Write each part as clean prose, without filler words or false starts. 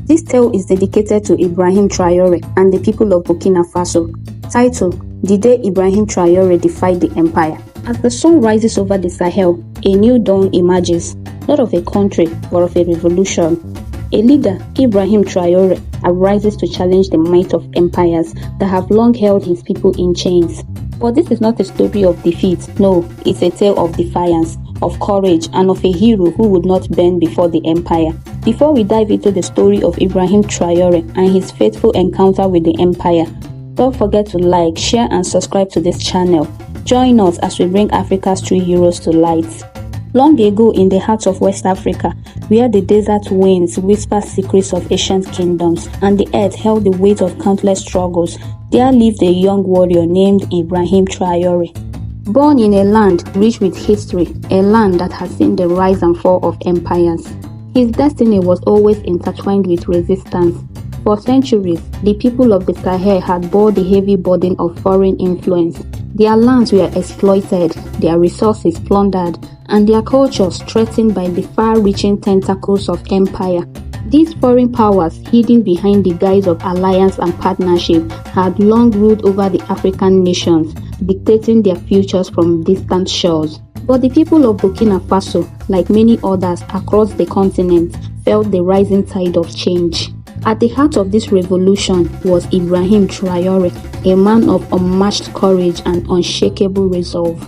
This tale is dedicated to Ibrahim Traoré and the people of Burkina Faso. Title: The Day Ibrahim Traoré Defied the Empire. As the sun rises over the Sahel, a new dawn emerges, not of a country, but of a revolution. A leader, Ibrahim Traoré, arises to challenge the might of empires that have long held his people in chains. But this is not a story of defeat, no, it's a tale of defiance, of courage, and of a hero who would not bend before the empire. Before we dive into the story of Ibrahim Traoré and his fateful encounter with the empire, don't forget to like, share, and subscribe to this channel. Join us as we bring Africa's true heroes to light. Long ago in the heart of West Africa, where the desert winds whisper secrets of ancient kingdoms and the earth held the weight of countless struggles, there lived a young warrior named Ibrahim Traoré. Born in a land rich with history, a land that has seen the rise and fall of empires, his destiny was always intertwined with resistance. For centuries, the people of the Sahel had bore the heavy burden of foreign influence. Their lands were exploited, their resources plundered, and their cultures threatened by the far-reaching tentacles of empire. These foreign powers, hidden behind the guise of alliance and partnership, had long ruled over the African nations, dictating their futures from distant shores. But the people of Burkina Faso, like many others across the continent, felt the rising tide of change. At the heart of this revolution was Ibrahim Traoré, a man of unmatched courage and unshakable resolve.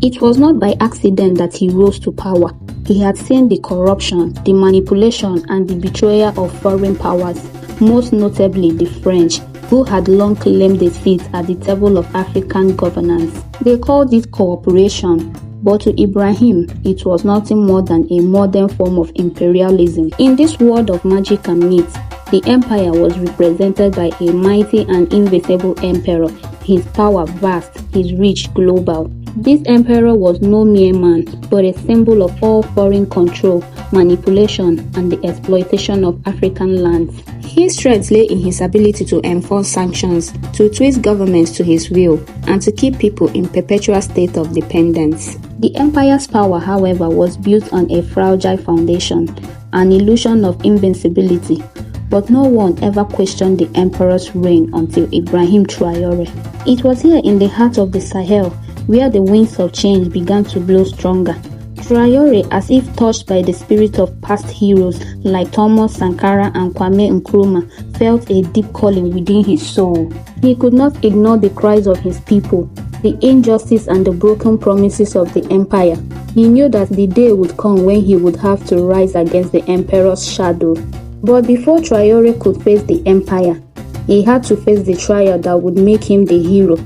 It was not by accident that he rose to power. He had seen the corruption, the manipulation, and the betrayal of foreign powers, most notably the French, who had long claimed a seat at the table of African governance. They called it cooperation, but to Ibrahim, it was nothing more than a modern form of imperialism. In this world of magic and myth, the empire was represented by a mighty and invisible emperor, his power vast, his reach global. This emperor was no mere man, but a symbol of all foreign control, manipulation, and the exploitation of African lands. His strength lay in his ability to enforce sanctions, to twist governments to his will, and to keep people in perpetual state of dependence. The empire's power, however, was built on a fragile foundation, an illusion of invincibility. But no one ever questioned the emperor's reign until Ibrahim Traoré. It was here in the heart of the Sahel where the winds of change began to blow stronger. Traoré, as if touched by the spirit of past heroes like Thomas Sankara and Kwame Nkrumah, felt a deep calling within his soul. He could not ignore the cries of his people, the injustice and the broken promises of the empire. He knew that the day would come when he would have to rise against the emperor's shadow. But before Traoré could face the empire, he had to face the trial that would make him the hero.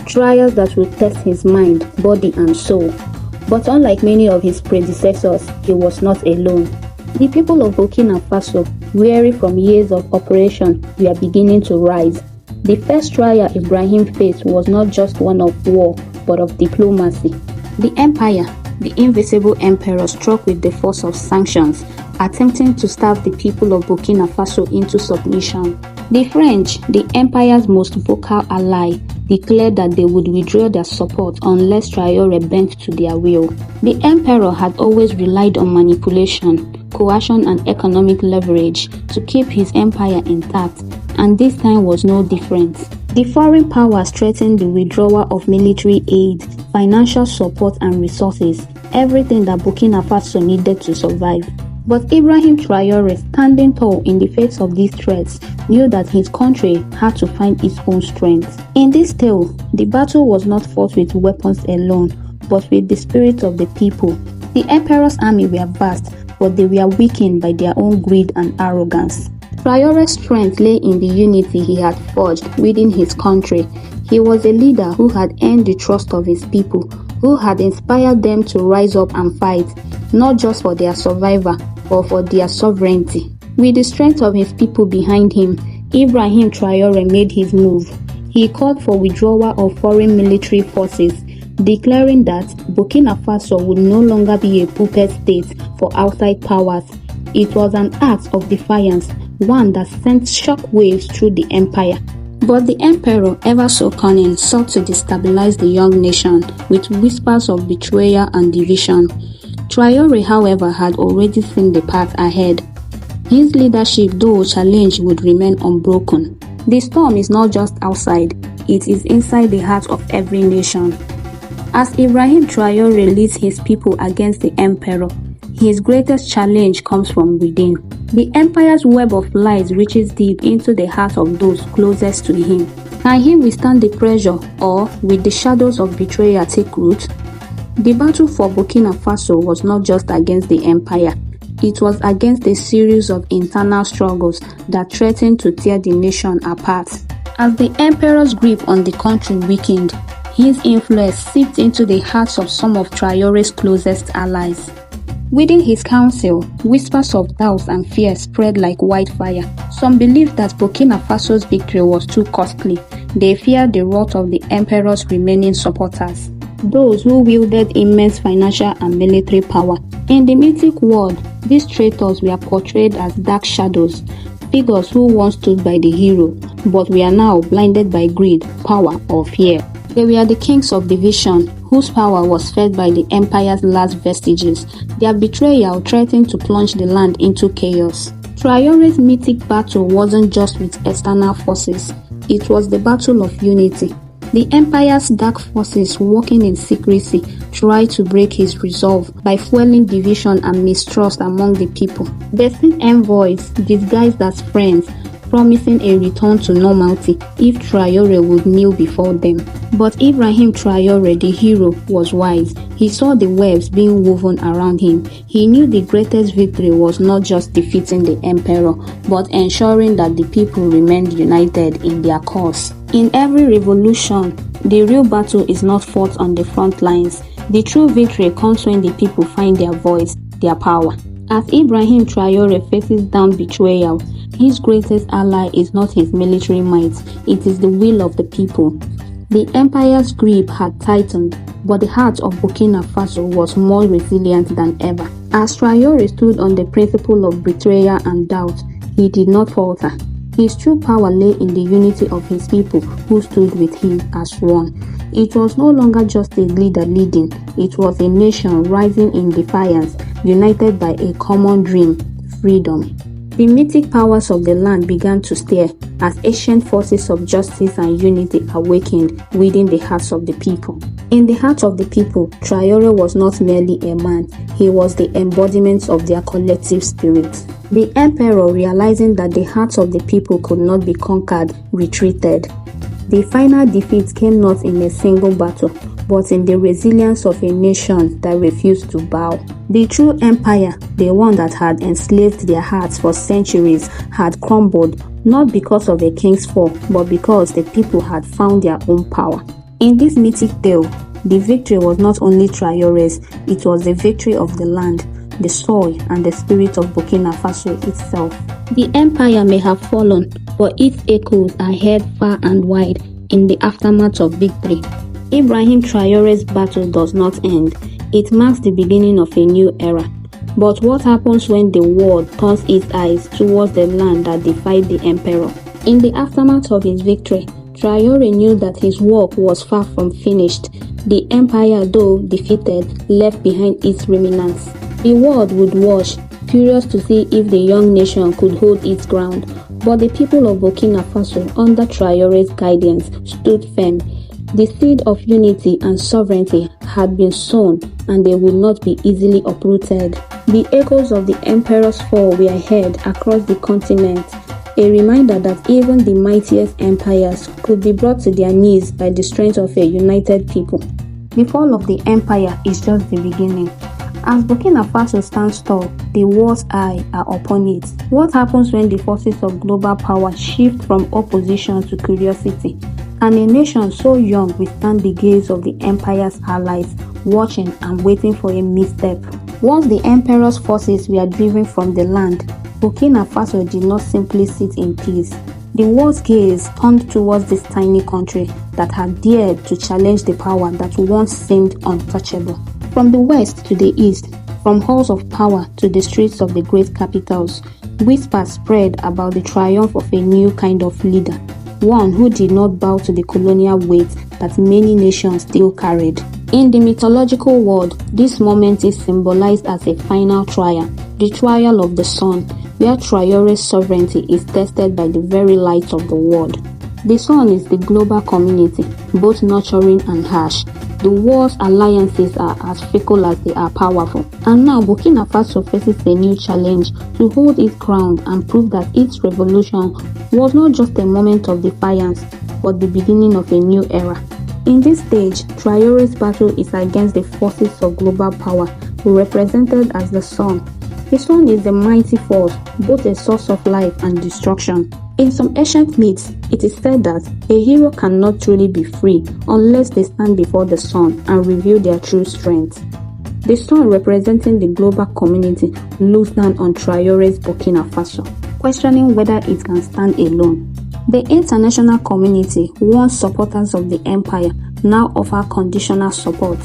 Trials that would test his mind, body, and soul. But unlike many of his predecessors, he was not alone. The people of Burkina Faso, weary from years of oppression, were beginning to rise. The first trial Ibrahim faced was not just one of war, but of diplomacy. The empire, the invisible emperor, struck with the force of sanctions, attempting to starve the people of Burkina Faso into submission. The French, the empire's most vocal ally, declared that they would withdraw their support unless Traoré bent to their will. The emperor had always relied on manipulation, coercion, and economic leverage to keep his empire intact, and this time was no different. The foreign powers threatened the withdrawal of military aid, financial support, and resources, everything that Burkina Faso needed to survive. But Ibrahim Traoré, standing tall in the face of these threats, knew that his country had to find its own strength. In this tale, the battle was not fought with weapons alone, but with the spirit of the people. The emperor's army were vast, but they were weakened by their own greed and arrogance. Traoré's strength lay in the unity he had forged within his country. He was a leader who had earned the trust of his people, who had inspired them to rise up and fight, not just for their survival, but for their sovereignty. With the strength of his people behind him, Ibrahim Traoré made his move. He called for withdrawal of foreign military forces, declaring that Burkina Faso would no longer be a puppet state for outside powers. It was an act of defiance, one that sent shock waves through the empire. But the emperor, ever so cunning, sought to destabilize the young nation with whispers of betrayal and division. Traoré, however, had already seen the path ahead. His leadership, though challenged, would remain unbroken. The storm is not just outside, it is inside the heart of every nation. As Ibrahim Traoré leads his people against the emperor, his greatest challenge comes from within. The empire's web of lies reaches deep into the heart of those closest to him. Can he withstand the pressure, or will the shadows of betrayal take root? The battle for Burkina Faso was not just against the empire. It was against a series of internal struggles that threatened to tear the nation apart. As the emperor's grip on the country weakened, his influence seeped into the hearts of some of Traoré's closest allies. Within his council, whispers of doubt and fear spread like wildfire. Some believed that Burkina Faso's victory was too costly. They feared the wrath of the emperor's remaining supporters, those who wielded immense financial and military power. In the mythic world, these traitors were portrayed as dark shadows, figures who once stood by the hero, but were now blinded by greed, power, or fear. They were the kings of division, whose power was fed by the empire's last vestiges. Their betrayal threatened to plunge the land into chaos. Traoré's mythic battle wasn't just with external forces, it was the battle of unity. The empire's dark forces, working in secrecy, tried to break his resolve by fueling division and mistrust among the people. They sent envoys, disguised as friends, promising a return to normality if Traoré would kneel before them. But Ibrahim Traoré, the hero, was wise. He saw the webs being woven around him. He knew the greatest victory was not just defeating the emperor, but ensuring that the people remained united in their cause. In every revolution, the real battle is not fought on the front lines. The true victory comes when the people find their voice, their power. As Ibrahim Traoré faces down betrayal, his greatest ally is not his military might, it is the will of the people. The empire's grip had tightened, but the heart of Burkina Faso was more resilient than ever. As Traoré stood on the principle of betrayal and doubt, he did not falter. His true power lay in the unity of his people who stood with him as one. It was no longer just a leader leading, it was a nation rising in defiance, united by a common dream, freedom. The mythic powers of the land began to stir as ancient forces of justice and unity awakened within the hearts of the people. In the heart of the people, Traoré was not merely a man, he was the embodiment of their collective spirit. The emperor, realizing that the hearts of the people could not be conquered, retreated. The final defeat came not in a single battle, but in the resilience of a nation that refused to bow. The true empire, the one that had enslaved their hearts for centuries, had crumbled, not because of a king's fall, but because the people had found their own power. In this mythic tale, the victory was not only Traoré's, it was the victory of the land, the soil, and the spirit of Burkina Faso itself. The empire may have fallen, but its echoes are heard far and wide in the aftermath of victory. Ibrahim Traoré's battle does not end. It marks the beginning of a new era. But what happens when the world turns its eyes towards the land that defied the emperor? In the aftermath of his victory, Traoré knew that his work was far from finished. The empire, though defeated, left behind its remnants. The world would watch, curious to see if the young nation could hold its ground. But the people of Burkina Faso, under Traoré's guidance, stood firm. The seed of unity and sovereignty had been sown, and they would not be easily uprooted. The echoes of the emperor's fall were heard across the continent, a reminder that even the mightiest empires could be brought to their knees by the strength of a united people. The fall of the empire is just the beginning. As Burkina Faso stands tall, the world's eyes are upon it. What happens when the forces of global power shift from opposition to curiosity? Can a nation so young withstand the gaze of the empire's allies, watching and waiting for a misstep? Once the emperor's forces were driven from the land, Burkina Faso did not simply sit in peace. The world's gaze turned towards this tiny country that had dared to challenge the power that once seemed untouchable. From the west to the east, from halls of power to the streets of the great capitals, whispers spread about the triumph of a new kind of leader, one who did not bow to the colonial weight that many nations still carried. In the mythological world, this moment is symbolized as a final trial, the trial of the sun. where Traoré's sovereignty is tested by the very light of the world. The sun is the global community, both nurturing and harsh. The war's alliances are as fickle as they are powerful. And now Burkina Faso faces a new challenge to hold its ground and prove that its revolution was not just a moment of defiance, but the beginning of a new era. In this stage, Traoré's battle is against the forces of global power, represented as the sun. The sun is a mighty force, both a source of life and destruction. In some ancient myths, it is said that a hero cannot truly be free unless they stand before the sun and reveal their true strength. The sun, representing the global community, looks down on Traoré's Burkina Faso, questioning whether it can stand alone. The international community, once supporters of the empire, now offer conditional support,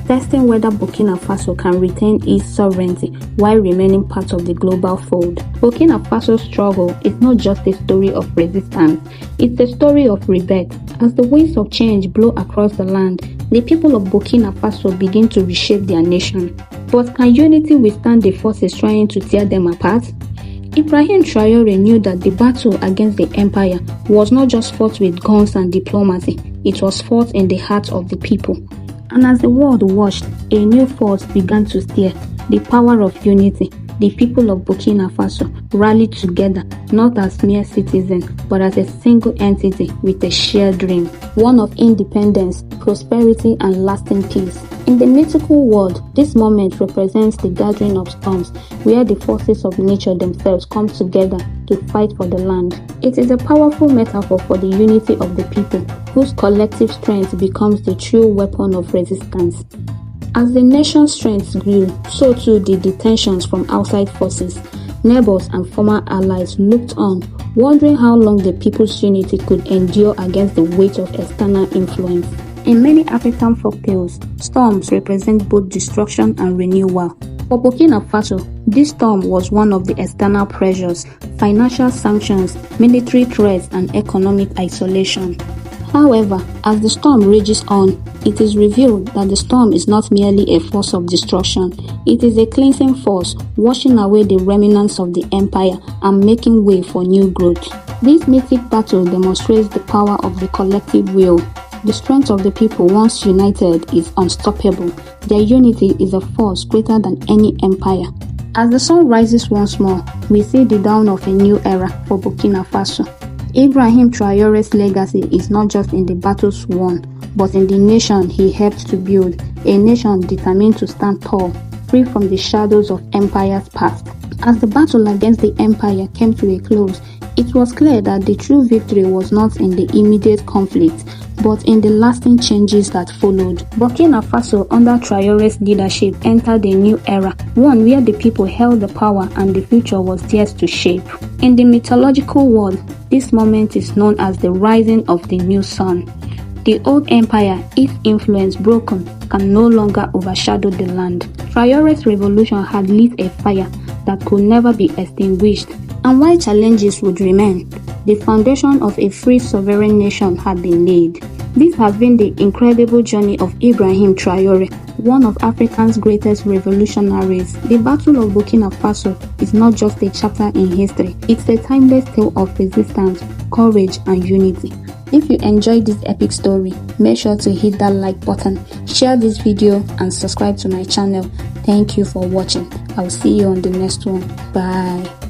testing whether Burkina Faso can retain its sovereignty while remaining part of the global fold. Burkina Faso's struggle is not just a story of resistance, it's a story of rebirth. As the winds of change blow across the land, the people of Burkina Faso begin to reshape their nation. But can unity withstand the forces trying to tear them apart? Ibrahim Traoré knew that the battle against the empire was not just fought with guns and diplomacy, it was fought in the hearts of the people. And as the world watched, a new force began to stir, the power of unity. The people of Burkina Faso rallied together, not as mere citizens, but as a single entity with a shared dream, one of independence, prosperity, and lasting peace. In the mythical world, this moment represents the gathering of storms, where the forces of nature themselves come together to fight for the land. It is a powerful metaphor for the unity of the people, whose collective strength becomes the true weapon of resistance. As the nation's strength grew, so too did the tensions from outside forces. Neighbors and former allies looked on, wondering how long the people's unity could endure against the weight of external influence. In many African folktales, storms represent both destruction and renewal. For Burkina Faso, this storm was one of the external pressures, financial sanctions, military threats, and economic isolation. However, as the storm rages on, it is revealed that the storm is not merely a force of destruction. It is a cleansing force, washing away the remnants of the empire and making way for new growth. This mythic battle demonstrates the power of the collective will. The strength of the people, once united, is unstoppable. Their unity is a force greater than any empire. As the sun rises once more, we see the dawn of a new era for Burkina Faso. Ibrahim Traoré's legacy is not just in the battles won, but in the nation he helped to build, a nation determined to stand tall, free from the shadows of empire's past. As the battle against the empire came to a close, it was clear that the true victory was not in the immediate conflict, but in the lasting changes that followed. Burkina Faso, under Traoré's leadership, entered a new era, one where the people held the power and the future was theirs to shape. In the mythological world, this moment is known as the rising of the new sun. The old empire, its influence broken, can no longer overshadow the land. Traoré's revolution had lit a fire that could never be extinguished, and while challenges would remain, the foundation of a free sovereign nation had been laid. This has been the incredible journey of Ibrahim Traoré, one of Africa's greatest revolutionaries. The Battle of Burkina Faso is not just a chapter in history, it's a timeless tale of resistance, courage, and unity. If you enjoyed this epic story, make sure to hit that like button, share this video, and subscribe to my channel. Thank you for watching. I'll see you on the next one. Bye.